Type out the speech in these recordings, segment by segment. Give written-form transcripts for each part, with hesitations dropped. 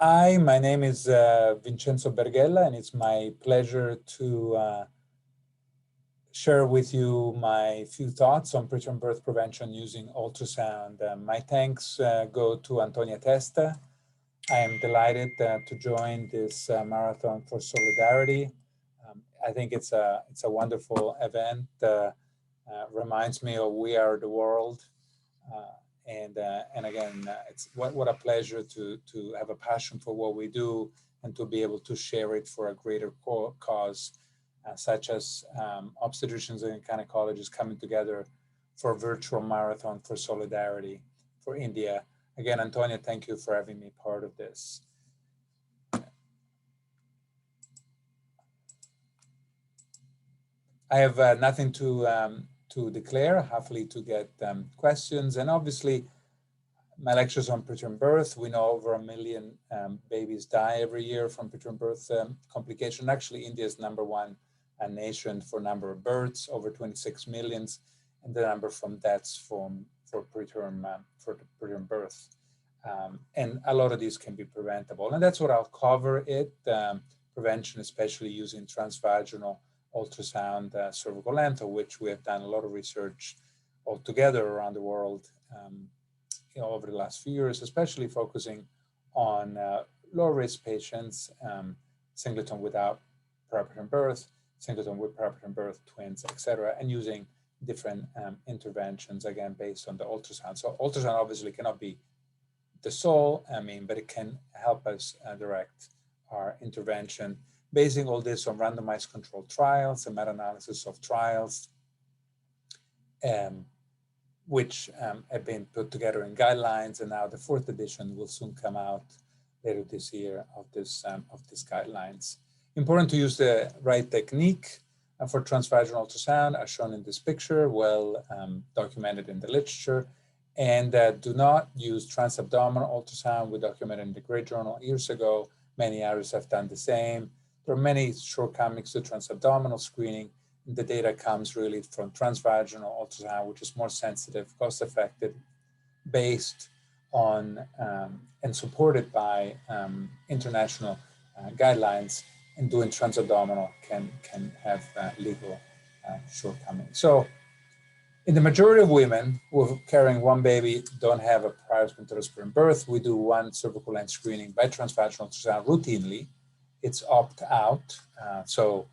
Hi, my name is Vincenzo Berghella, and it's my pleasure to share with you my few thoughts on preterm birth prevention using ultrasound. My thanks go to Antonia Testa. I am delighted to join this marathon for Solidarity. I think it's a wonderful event. Reminds me of We Are the World. And again, it's what a pleasure to have a passion for what we do and to be able to share it for a greater cause, such as obstetricians and gynecologists coming together for a virtual marathon for Solidarity for India. Again, Antonia, thank you for having me part of this. I have nothing to declare, hopefully to get questions. And obviously, my lectures on preterm birth, we know over 1 million babies die every year from preterm birth complication. Actually, India is #1 nation for number of births, over 26 millions, and the number from deaths for preterm birth. And a lot of these can be preventable. And that's what I'll cover it, prevention, especially using transvaginal ultrasound cervical length, of which we have done a lot of research altogether around the world over the last few years, especially focusing on low-risk patients, singleton without preterm birth, singleton with preterm birth, twins, etc., and using different interventions, again, based on the ultrasound. So ultrasound obviously cannot be the sole, but it can help us direct our intervention, basing all this on randomized controlled trials and meta-analysis of trials, which have been put together in guidelines, and now the 4th edition will soon come out later this year of these guidelines. Important to use the right technique for transvaginal ultrasound, as shown in this picture, well documented in the literature, and do not use transabdominal ultrasound. We documented in the Great Journal years ago. Many others have done the same. There are many shortcomings to transabdominal screening. The data comes really from transvaginal ultrasound, which is more sensitive, cost-effective, based on and supported by international guidelines. And doing transabdominal can have legal shortcomings. So, in the majority of women who are carrying one baby don't have a prior spontaneous preterm birth, we do one cervical length screening by transvaginal ultrasound routinely. It's opt-out, so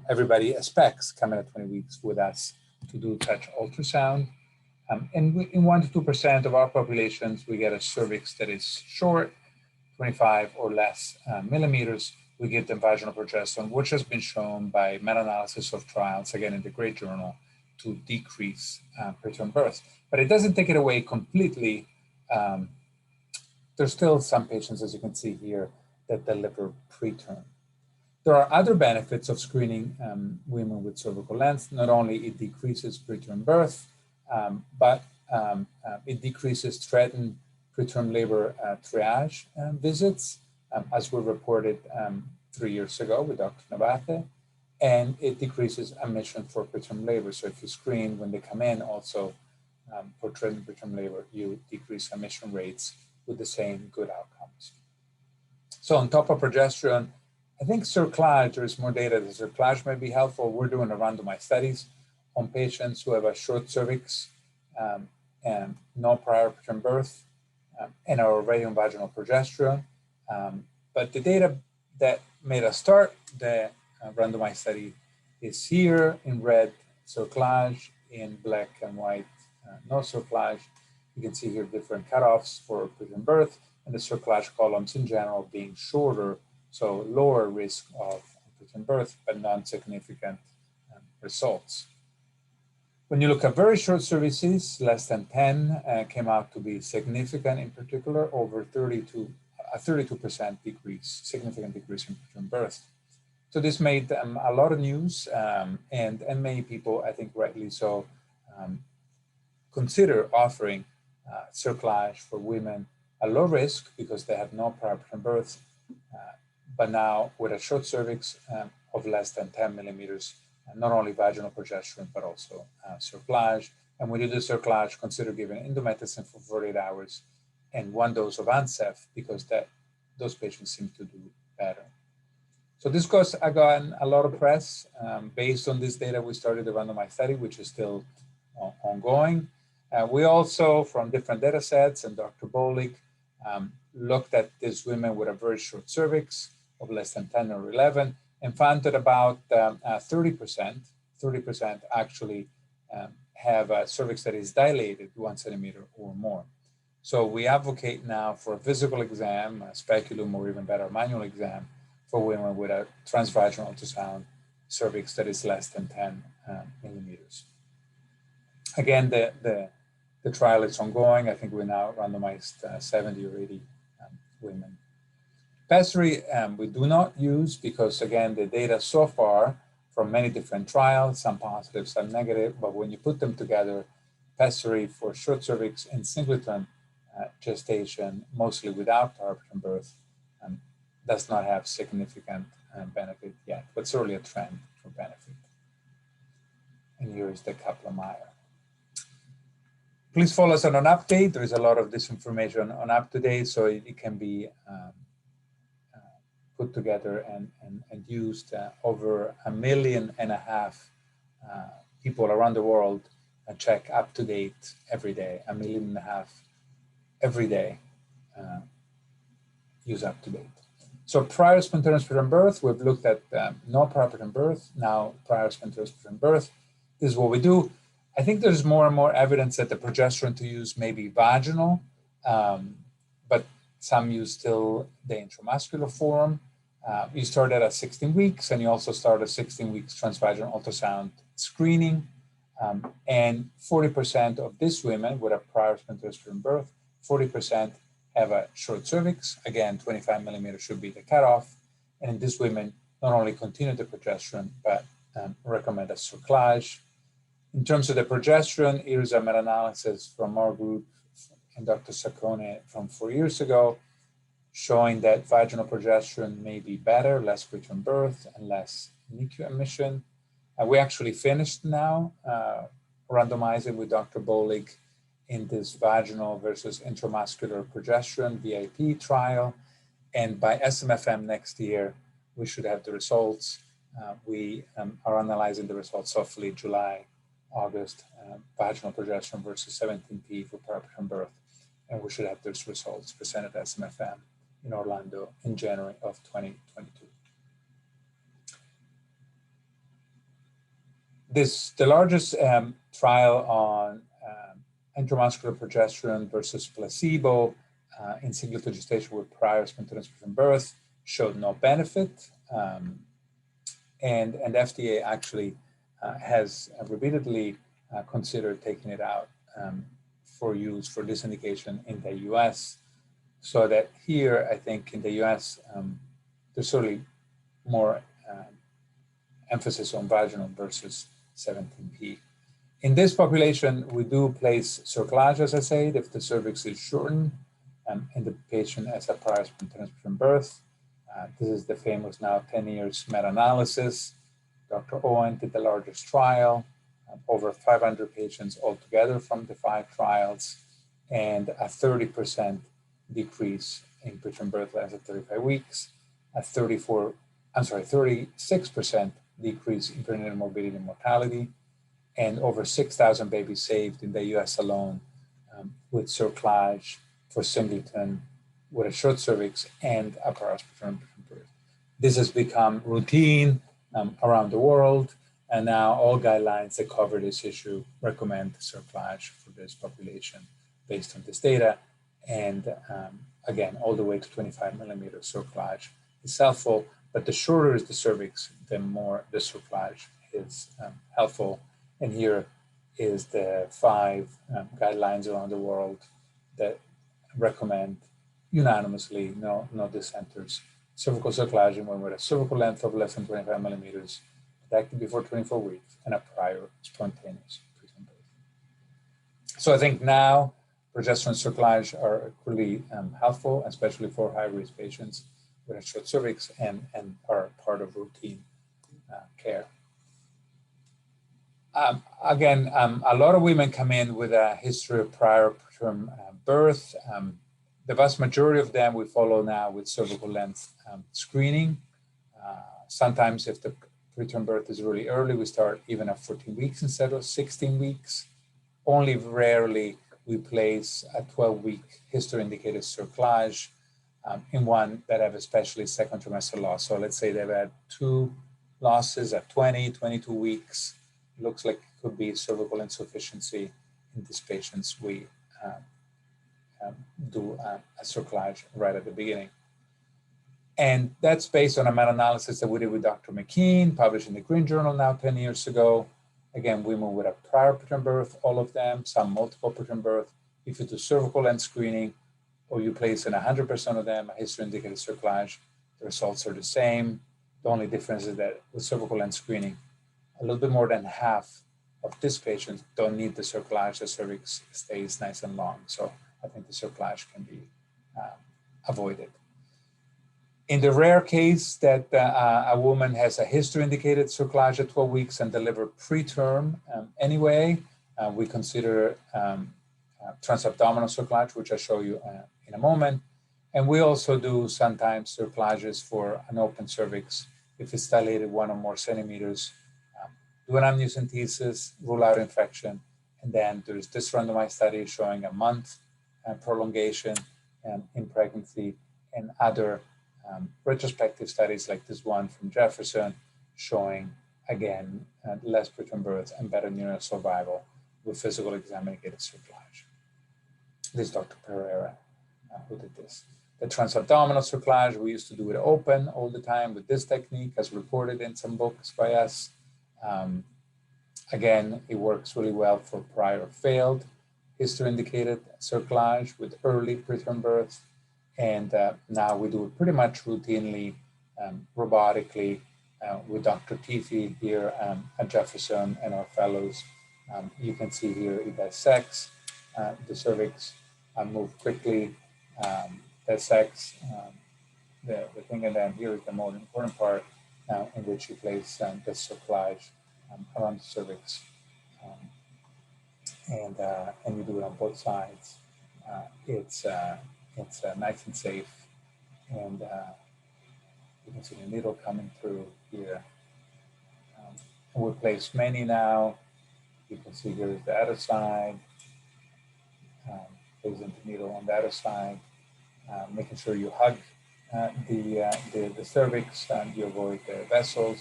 everybody expects coming at 20 weeks with us to do such ultrasound. And in 1 to 2% of our populations, we get a cervix that is short, 25 or less millimeters. We give them vaginal progesterone, which has been shown by meta-analysis of trials, again in the Great Journal, to decrease preterm birth. But it doesn't take it away completely. There's still some patients, as you can see here, that deliver preterm. There are other benefits of screening women with cervical length. Not only it decreases preterm birth, but it decreases threatened preterm labor triage visits, as we reported 3 years ago with Dr. Nabate, and it decreases admission for preterm labor. So if you screen when they come in also for threatened preterm labor, you decrease admission rates with the same good outcomes. So on top of progesterone, I think cerclage, there is more data that cerclage may be helpful. We're doing a randomized studies on patients who have a short cervix and no prior preterm birth and are already on vaginal progesterone. But the data that made us start the randomized study is here in red, cerclage, in black and white, no cerclage. You can see here different cutoffs for preterm birth, and the cerclage columns in general being shorter, so lower risk of preterm birth, but non-significant results. When you look at very short cervixes, less than 10, came out to be significant, in particular, over 32% decrease, significant decrease in preterm birth. So this made a lot of news, and many people, I think rightly so, consider offering cerclage for women at low risk because they have no prior preterm birth, but now with a short cervix of less than 10 millimeters, not only vaginal progesterone, but also cerclage. And when you do cerclage, consider giving indomethacin for 48 hours and 1 dose of Ansef, because those patients seem to do better. So this got a lot of press. Based on this data, we started a randomized study, which is still ongoing. We also, from different data sets, and Dr. Bolig looked at these women with a very short cervix of less than 10 or 11, and found that about 30% actually have a cervix that is dilated 1 centimeter or more. So we advocate now for a physical exam, a speculum, or even better, manual exam for women with a transvaginal ultrasound cervix that is less than 10 millimeters. Again, the trial is ongoing. I think we now randomized 70 or 80 women. Pessary we do not use because, again, the data so far from many different trials, some positive, some negative, but when you put them together, pessary for short cervix and singleton gestation, mostly without preterm birth, does not have significant benefit yet, but certainly a trend for benefit. And here is the Kaplan-Meier. Please follow us on an update. There is a lot of this information on UpToDate, so it can be put together and used. Over 1.5 million people around the world check UpToDate every day. 1.5 million every day use UpToDate. So prior spontaneous preterm birth, we've looked at no prior preterm birth, now prior spontaneous preterm birth. This is what we do. I think there's more and more evidence that the progesterone to use may be vaginal, but some use still the intramuscular form. You start at 16 weeks, and you also start a 16 weeks transvaginal ultrasound screening. And 40% of these women with a prior spontaneous preterm birth, 40% have a short cervix. Again, 25 millimeters should be the cutoff. And in these women, not only continue the progesterone, but recommend a cerclage. In terms of the progesterone, here's a meta-analysis from our group and Dr. Saccone from 4 years ago, showing that vaginal progesterone may be better, less preterm birth, and less NICU admission. We actually finished now randomizing with Dr. Bolig in this vaginal versus intramuscular progesterone VIP trial. And by SMFM next year, we should have the results. We are analyzing the results, hopefully July, August, vaginal progesterone versus 17P for preterm birth. And we should have those results presented at SMFM in Orlando in January of 2022. The largest trial on intramuscular progesterone versus placebo in singleton gestation with prior spontaneous preterm birth showed no benefit. And FDA actually has repeatedly considered taking it out for use for this indication in the US. So that here, I think in the US, there's certainly more emphasis on vaginal versus 17P. In this population, we do place cerclage, as I said, if the cervix is shortened and the patient has a prior spontaneous preterm birth. This is the famous now 10 years meta-analysis. Dr. Owen did the largest trial, over 500 patients altogether from the 5 trials, and a 30% decrease in preterm birth less than 35 weeks, a 36% decrease in perinatal morbidity and mortality, and over 6,000 babies saved in the US alone with cerclage for singleton with a short cervix and a prior preterm birth. This has become routine around the world, and now all guidelines that cover this issue recommend cerclage for this population based on this data. And again, all the way to 25 millimeters cerclage is helpful, but the shorter is the cervix, the more the cerclage is helpful. And here is the 5 guidelines around the world that recommend unanimously, no dissenters, cervical cerclage in women with a cervical length of less than 25 millimeters, detected before 24 weeks, and a prior spontaneous preterm birth. So I think now progesterone cerclage are really helpful, especially for high-risk patients with a short cervix and are part of routine care. Again, a lot of women come in with a history of prior preterm birth. The vast majority of them we follow now with cervical length screening. Sometimes if the preterm birth is really early, we start even at 14 weeks instead of 16 weeks. Only rarely we place a 12-week history-indicated cerclage in one that have especially second trimester loss. So let's say they've had 2 losses at 20, 22 weeks. It looks like it could be cervical insufficiency. In these patients, we do a cerclage right at the beginning. And that's based on a meta-analysis that we did with Dr. McKean, published in the Green Journal now 10 years ago. Again, women with a prior preterm birth, all of them, some multiple preterm birth. If you do cervical length screening, or you place in 100% of them a history-indicated cerclage, the results are the same. The only difference is that with cervical length screening, a little bit more than half of these patients don't need the cerclage. The cervix stays nice and long. So I think the cerclage can be avoided. In the rare case that a woman has a history-indicated cerclage at 12 weeks and delivered preterm anyway, we consider transabdominal cerclage, which I'll show you in a moment. And we also do sometimes cerclages for an open cervix if it's dilated 1 or more centimeters. Do an amniocentesis, rule out infection, and then there's this randomized study showing a month prolongation in pregnancy, and other retrospective studies like this one from Jefferson showing, again, less preterm birth and better neonatal survival with physical exam-indicated cerclage. This is Dr. Pereira who did this. The transabdominal cerclage, we used to do it open all the time with this technique, as reported in some books by us. Again, it works really well for prior failed history-indicated cerclage with early preterm birth. And now we do it pretty much routinely, robotically, with Dr. Tifi here at Jefferson and our fellows. You can see here it dissects the cervix, move quickly, dissects the thing, and then here is the most important part in which you place the cerclage around the cervix, and you do it on both sides. It's nice and safe, and you can see the needle coming through here. And we place many now. You can see here is the other side. Placing the needle on the other side, making sure you hug the cervix and you avoid the vessels.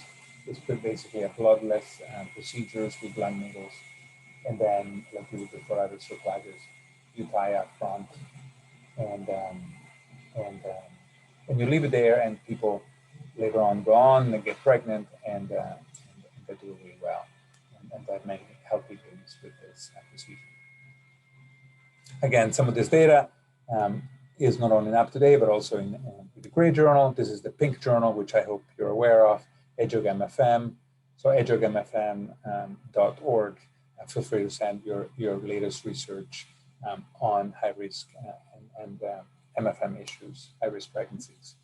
It's basically a bloodless procedures with blunt needles. And then, like we did for other cerclages, you tie up front and you leave it there, and people later on go on and get pregnant, and they do really well. And that may help people with this procedure. Again, some of this data is not only up to date, but also in the Gray Journal. This is the Pink Journal, which I hope you're aware of, EJOG-MFM. So ejogmfm.org. Feel free to send your latest research on high risk and MFM issues, high risk pregnancies.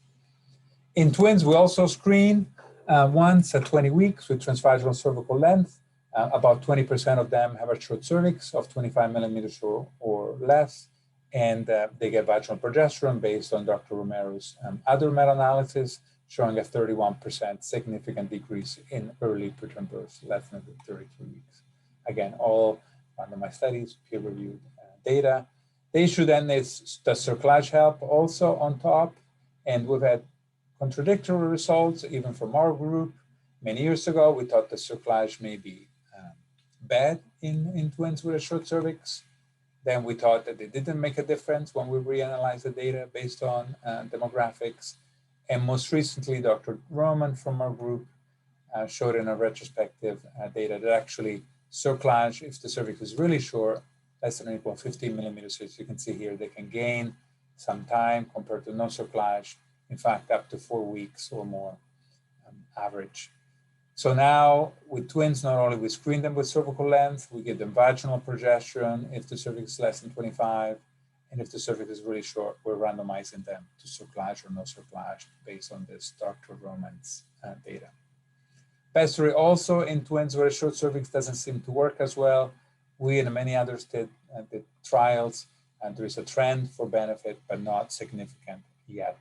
In twins, we also screen once at 20 weeks with transvaginal cervical length. About 20% of them have a short cervix of 25 millimeters or less, and they get vaginal progesterone based on Dr. Romero's other meta-analysis, showing a 31% significant decrease in early preterm birth, less than 33 weeks. Again, all randomized studies, peer-reviewed data. The issue then is, does cerclage help also on top? And we've had contradictory results, even from our group. Many years ago, we thought the cerclage may be bad in twins with a short cervix. Then we thought that it didn't make a difference when we reanalyzed the data based on demographics. And most recently, Dr. Roman from our group showed in a retrospective data that actually cerclage, if the cervix is really short, less than or equal 15 millimeters, as you can see here, they can gain some time compared to no cerclage, in fact, up to 4 weeks or more average. So now with twins, not only we screen them with cervical length, we give them vaginal progesterone if the cervix is less than 25, and if the cervix is really short, we're randomizing them to cerclage or no cerclage based on this Dr. Roman's data. Pessary also in twins with a short cervix doesn't seem to work as well. We and many others did trials, And there is a trend for benefit, but not significant yet.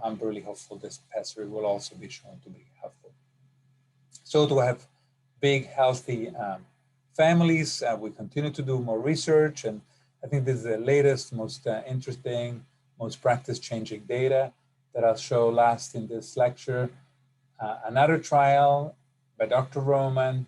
I'm really hopeful this pessary will also be shown to be helpful. So to have big, healthy families, we continue to do more research, and I think this is the latest, most interesting, most practice-changing data that I'll show last in this lecture. Another trial by Dr. Roman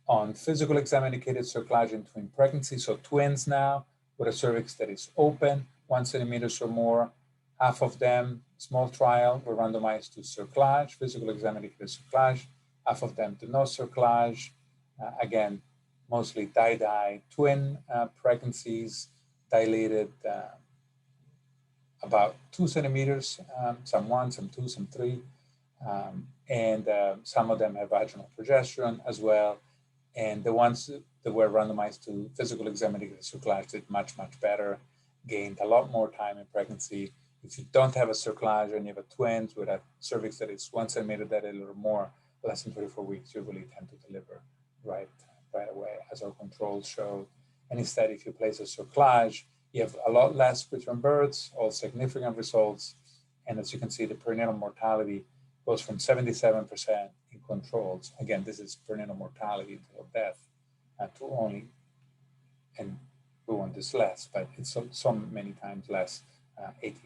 on physical exam-indicated cerclage in twin pregnancy, so twins now, with a cervix that is open, 1 centimeter or more. Half of them, small trial, were randomized to cerclage, physical exam-indicated cerclage. Half of them to no cerclage. Again, mostly tie-dye twin pregnancies, dilated about 2 centimeters, some 1, some 2, some 3. And some of them have vaginal progesterone as well. And the ones that were randomized to physical exam-indicated cerclage did much, much better, gained a lot more time in pregnancy. If you don't have a cerclage and you have a twins with a cervix that is 1 centimeter dilated or more, less than 24 weeks, you really tend to deliver right away, as our controls showed. And instead, if you place a cerclage, you have a lot less preterm births, all significant results. And as you can see, the perinatal mortality goes from 77% in controls. Again, this is perinatal mortality until death, to only, and we want this less, but it's so many times less, 18%.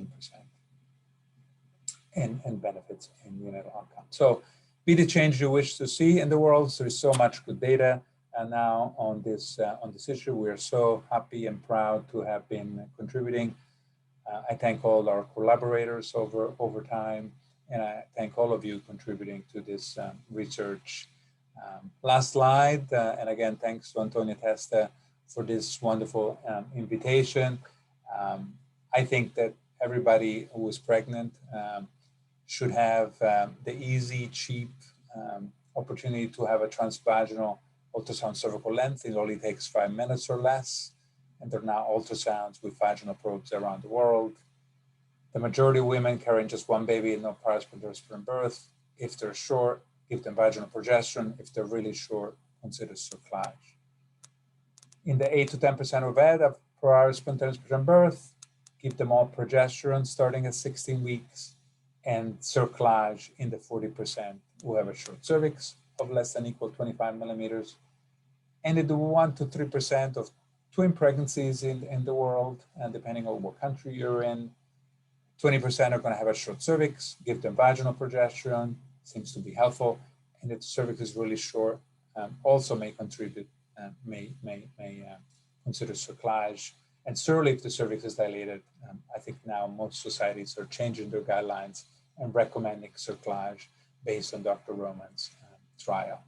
And benefits in neonatal outcome. So be the change you wish to see in the world. There is so much good data now on this issue. We are so happy and proud to have been contributing. I thank all our collaborators over time, and I thank all of you contributing to this research. Last slide, and again, thanks to Antonio Testa for this wonderful invitation. I think that everybody who is pregnant should have the easy, cheap opportunity to have a transvaginal ultrasound cervical length. It only takes 5 minutes or less. And there are now ultrasounds with vaginal probes around the world. The majority of women carrying just one baby and no prior spontaneous birth. If they're short, give them vaginal progesterone. If they're really short, consider cerclage. In the 8 to 10% of women of prior spontaneous birth, give them all progesterone starting at 16 weeks and cerclage in the 40% who have a short cervix of less than equal 25 millimeters. And in the 1 to 3% of twin pregnancies in the world, and depending on what country you're in, 20% are going to have a short cervix. Give them vaginal progesterone, seems to be helpful. And if the cervix is really short, also may contribute, may consider cerclage. And certainly if the cervix is dilated, I think now most societies are changing their guidelines and recommending cerclage based on Dr. Roman's trial.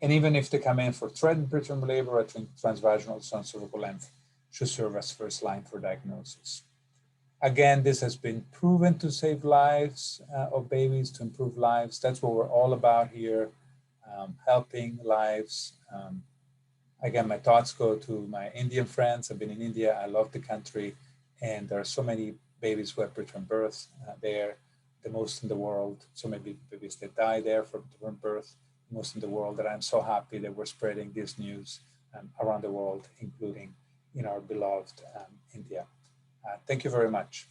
And even if they come in for threatened preterm labor, I think transvaginal ultrasound cervical length should serve as first line for diagnosis. Again, this has been proven to save lives of babies, to improve lives. That's what we're all about here, helping lives. Again, my thoughts go to my Indian friends. I've been in India. I love the country. And there are so many babies who have preterm birth there, the most in the world. So many babies that die there from preterm birth, most in the world, that I'm so happy that we're spreading this news around the world, including in our beloved India. Thank you very much.